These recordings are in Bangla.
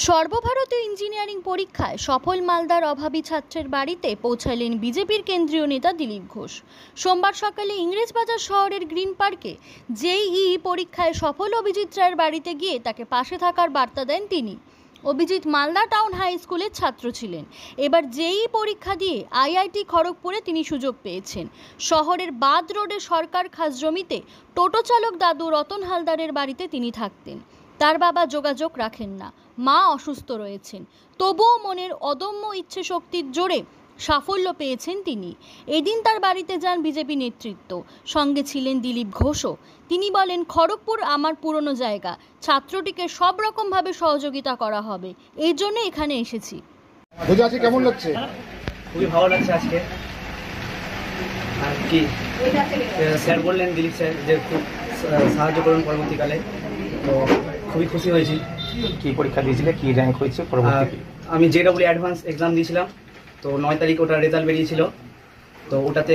সর্বভারতীয় ইঞ্জিনিয়ারিং পরীক্ষায় সফল মালদার অভাবী ছাত্রের বাড়িতে পৌঁছালেন বিজেপির কেন্দ্রীয় নেতা দিলীপ ঘোষ। সোমবার সকালে ইংরেজবাজার শহরের গ্রিন পার্কে জেইই পরীক্ষায় সফল অভিজিৎ রায়ের বাড়িতে গিয়ে তাকে পাশে থাকার বার্তা দেন তিনি। অভিজিৎ মালদা টাউন হাই স্কুলের ছাত্র ছিলেন। এবার জেইই পরীক্ষা দিয়ে আইআইটি খড়গপুরে তিনি সুযোগ পেয়েছেন। শহরের বাদ রোডে সরকার খাস জমিতে টোটো চালক দাদু রতন হালদারের বাড়িতে তিনি থাকতেন। তার বাবা যোগাযোগ রাখেন না, মা অসুস্থ রয়েছেন, তবুও মনের অদম্য ইচ্ছে শক্তির জোরে সাফল্য পেয়েছেন তিনি। এদিন তার বাড়িতে যান বিজেপি নেতৃত্ব, সঙ্গে ছিলেন দিলীপ ঘোষও। তিনি বলেন, খড়গপুর আমার পুরনো জায়গা, ছাত্রটিকে সব রকমভাবে সহযোগিতা করা হবে, এই জন্য এখানে এসেছি। কেমন লাগছে? খুবই ভালো লাগছে আজকে। আর কি স্যার বললেন, দিলীপ স্যার, যে খুব সাহায্য করুন পরবর্তীকালে, তো খুবই খুশি হয়েছি। কি পরীক্ষা দিয়েছিলে, কি র্যাঙ্ক হয়েছে? আমি JEE অ্যাডভান্স এক্সাম দিয়েছিলাম, তো 9 তারিখ ওটার রেজাল্ট বেরিয়েছিল। তো ওটাতে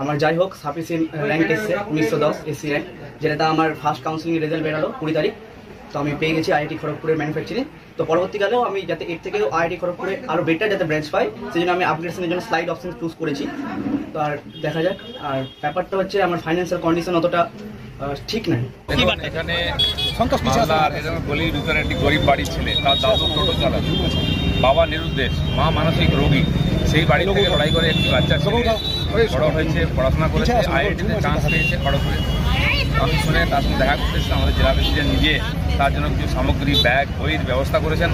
আমার যাই হোক সাফিসিয়েন্ট র্যাঙ্ক এসছে 1910 এসসি র্যাঙ্ক, যেটা আমার ফার্স্ট কাউন্সিলিং রেজাল্ট বেরালো 20 তারিখ। তো আমি পেয়ে গেছি আইআইটি খড়গপুরের ম্যানুফ্যাকচারিং। তো পরবর্তীকালেও আমি যাতে এর থেকেও আইআইটি খড়গপুরে আরও বেটার যাতে ব্রাঞ্চ পাই, সেই জন্য আমি আপগ্রেডেশনের জন্য স্লাইড অপশন চুজ করেছি। তো আর দেখা যাক। আর ব্যাপারটা হচ্ছে আমার ফাইন্যান্সিয়াল কন্ডিশন অতটা ঠিক নাই। এখানে গলির ভিতরে একটি গরিব বাড়ি ছেলে, তার দাদু টোটো চালান, বাবা নিরুদ্দেশ, মা মানসিক রোগী। সেই বাড়ি থেকে লড়াই করে একটি বাচ্চা ছেলে বড় হয়েছে, পড়াশোনা করেছে, আইআইটিতে চান্স পেয়েছে খড়গপুরে। আমি শুনে তার সঙ্গে দেখা করতেছিলাম, আমাদের জেলা প্রেসিডেন্ট নিজে তার জন্য কিছু সামগ্রী, ব্যাগ, বইয়ের ব্যবস্থা করেছেন।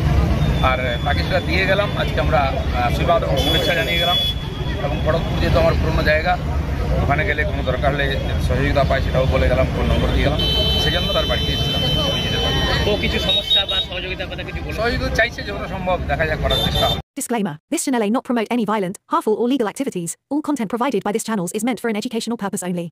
আর তাকে সেটা দিয়ে গেলাম। আজকে আমরা আশীর্বাদ এবং শুভেচ্ছা জানিয়ে গেলাম। এবং খড়গপুর যেহেতু আমার পুরনো জায়গা, ওখানে গেলে কোনো দরকার হলে সহযোগিতা পাই সেটাও বলে গেলাম, ফোন নম্বর দিয়ে গেলাম। সেই জন্য তার বাড়িতে এসেছিলাম। তো কিছু সমস্যা বা সহযোগিতার কথা কিছু সহযোগিতা চাইছে, যত সম্ভব দেখা যাক, করার চেষ্টা হবে। Disclaimer. This channel may not promote any violent, harmful or legal activities. All content provided by this channel is meant for an educational purpose only.